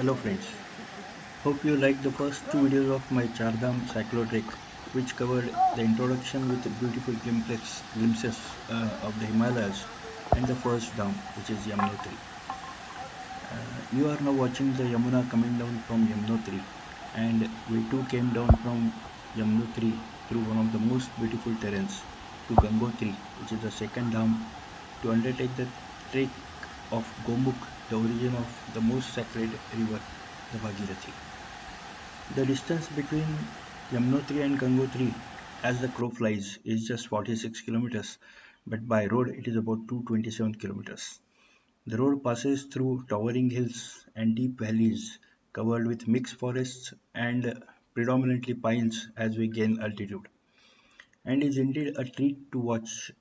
Hello friends, hope you liked the first two videos of my Chardham Cyclotrek, which covered the introduction with beautiful glimpses of the Himalayas and the first dam, which is Yumnotri. You are now watching the Yamuna coming down from Yumnotri, and we too came down from Yumnotri through one of the most beautiful terrains to Gangotri, which is the second dam, to undertake the trek of Gomukh, the origin of the most sacred river, the Bhagirathi. The distance between Yumnotri and Gangotri, as the crow flies, is just 46 kilometers, but by road it is about 227 kilometers. The road passes through towering hills and deep valleys covered with mixed forests and predominantly pines as we gain altitude, and is indeed a treat to watch.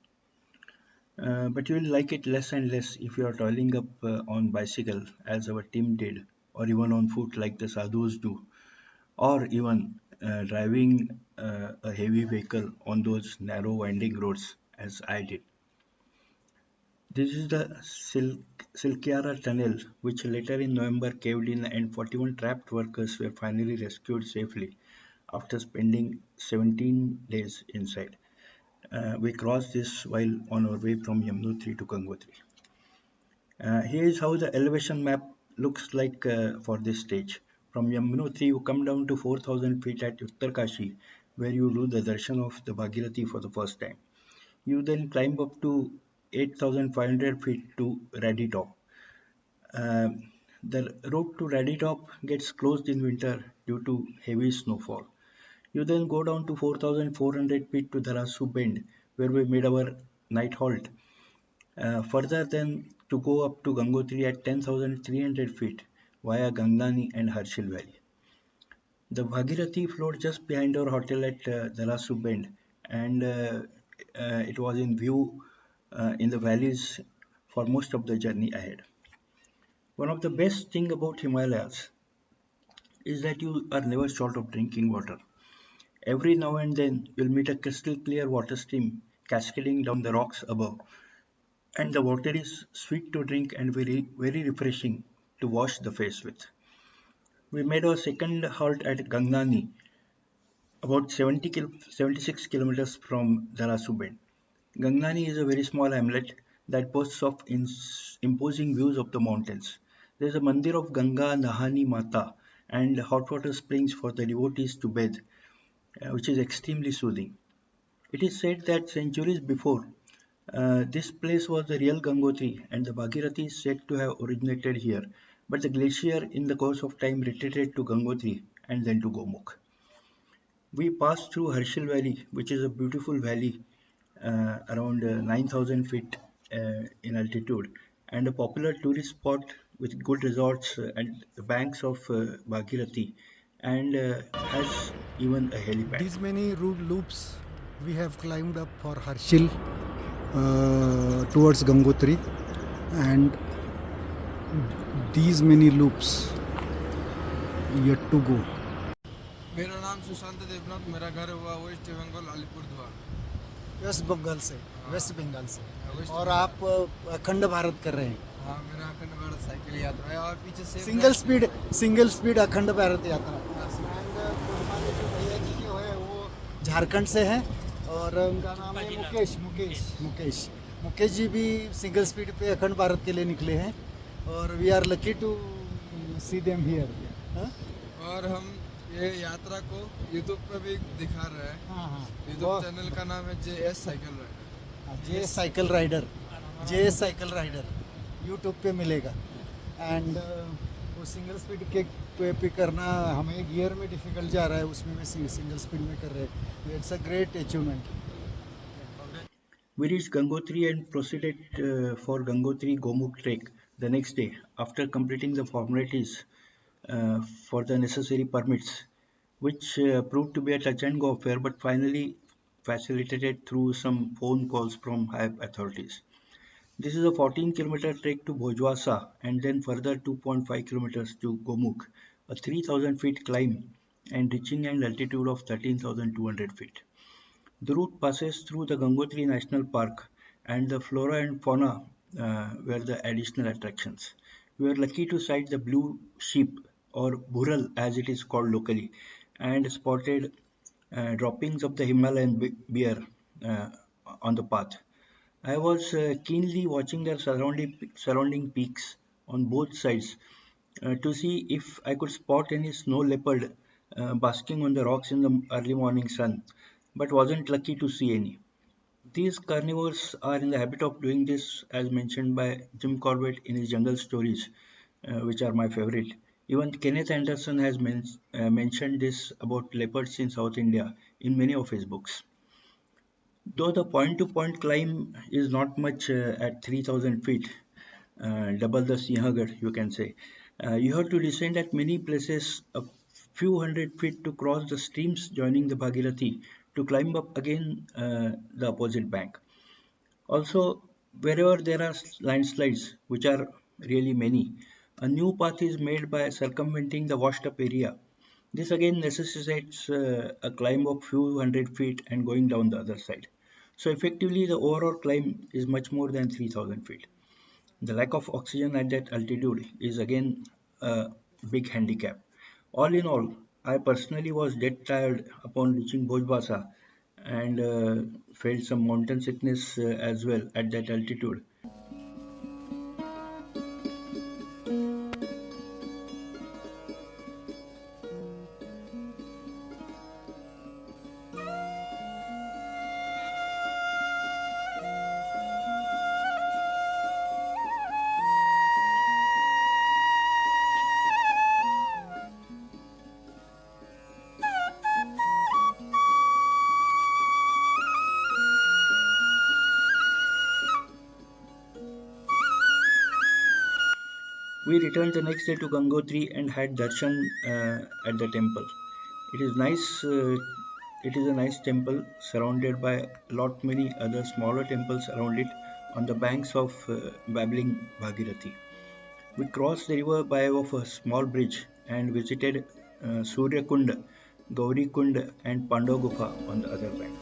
But you will like it less and less if you are toiling up on bicycle as our team did, or even on foot like the sadhus do, or even driving a heavy vehicle on those narrow winding roads as I did. This is the Silkyara tunnel, which later in November caved in and 41 trapped workers were finally rescued safely after spending 17 days inside. We crossed this while on our way from Yamnotri to Gangotri. Here is how the elevation map looks like for this stage. From Yamnotri, you come down to 4,000 feet at Uttarkashi, where you do the darshan of the Bhagirathi for the first time. You then climb up to 8,500 feet to Radhi Top. Uh, the road to Radhi Top gets closed in winter due to heavy snowfall. You then go down to 4,400 feet to Dharasu Bend, where we made our night halt. Further then to go up to Gangotri at 10,300 feet via Gangani and Harshil Valley. The Bhagirathi flowed just behind our hotel at Dharasu Bend, and it was in view in the valleys for most of the journey ahead. One of the best thing about Himalayas is that you are never short of drinking water. Every now and then you'll meet a crystal clear water stream cascading down the rocks above, and the water is sweet to drink and very refreshing to wash the face with. We made our second halt at Gangani, about 76 kilometers from Dharasu Bend. Gangani is a very small hamlet that boasts of imposing views of the mountains. There is a mandir of Ganga Nahani Mata and hot water springs for the devotees to bathe, which is extremely soothing. It is said that centuries before, this place was the real Gangotri and the Bhagirathi is said to have originated here, but the glacier in the course of time retreated to Gangotri and then to Gomukh. We passed through Harshil Valley, which is a beautiful valley around 9,000 feet in altitude and a popular tourist spot with good resorts and the banks of Bhagirathi and has even a helipad. These many loops we have climbed up for Harshil towards Gangotri, and these many loops yet to go. मेरा नाम सुशांत देवनाथ, मेरा घर हुआ waste Bengal Alipurduar. Waste Bengal से waste और आप अखंड भारत कर रहे हैं। हाँ, मेरा अखंड भारत साइकिल यात्रा है और पीछे से सिंगल स्पीड अखंड भारत यात्रा। एंड हमारे जो भैया जी जो है वो झारखंड से हैं और उनका नाम है मुकेश जी भी सिंगल स्पीड पे अखंड भारत के लिए निकले हैं और we are lucky to see them here. और हम ये यात्रा को यूट्यूब पे भी दिखा रहे हैं। हाँ यूट्यूब चैनल का नाम है JS साइकिल राइडर यूट्यूब पे मिलेगा। एंड वो सिंगल स्पीड के पे करना हमें गियर में डिफिकल्ट जा रहा है, उसमें भी सिंगल स्पीड में कर रहे हैं। It's a great achievement. We reached Gangotri and proceeded for Gangotri Gomukh trek the next day after completing the formalities for the necessary permits, which proved to be a touch and go affair but finally facilitated through some phone calls from high authorities. This is a 14-kilometer trek to Bhojbasa and then further 2.5 kilometers to Gomukh, a 3,000 feet climb and reaching an altitude of 13,200 feet. The route passes through the Gangotri National Park and the flora and fauna were the additional attractions. We were lucky to sight the blue sheep or Bhural as it is called locally, and spotted droppings of the Himalayan bear uh, on the path. I was keenly watching their surrounding peaks on both sides to see if I could spot any snow leopard basking on the rocks in the early morning sun, but wasn't lucky to see any. These carnivores are in the habit of doing this, as mentioned by Jim Corbett in his jungle stories, which are my favorite. Even Kenneth Anderson has mentioned this about leopards in South India in many of his books. Though the point-to-point climb is not much at 3,000 feet, double the Sinhagad, you can say, you have to descend at many places a few hundred feet to cross the streams joining the Bhagirathi to climb up again the opposite bank. Also, wherever there are landslides, which are really many, a new path is made by circumventing the washed up area. This again necessitates a climb of few hundred feet and going down the other side. So effectively, the overall climb is much more than 3,000 feet. The lack of oxygen at that altitude is again a big handicap. All in all, I personally was dead tired upon reaching Bhojbasa and felt some mountain sickness as well at that altitude. We returned the next day to Gangotri and had darshan at the temple. It is nice. It is a nice temple surrounded by a lot many other smaller temples around it on the banks of babbling Bhagirathi. We crossed the river by way of a small bridge and visited Surya Kund, Gauri Kund, and Pandav Gufa on the other bank.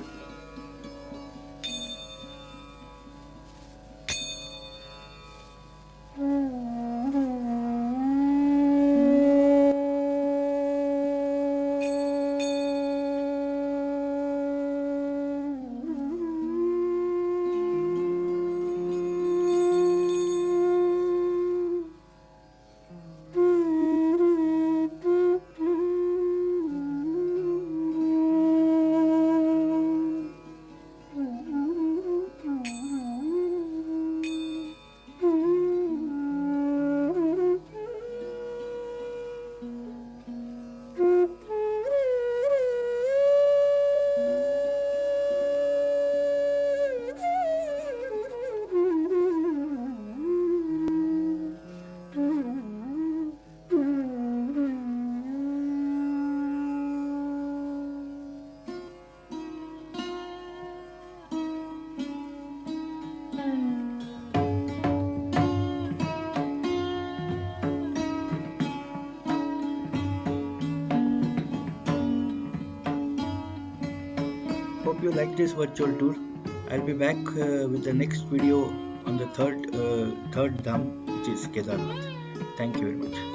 Hope you like this virtual tour. I'll be back with the next video on the third dham, which is Kedarnath. Thank you very much.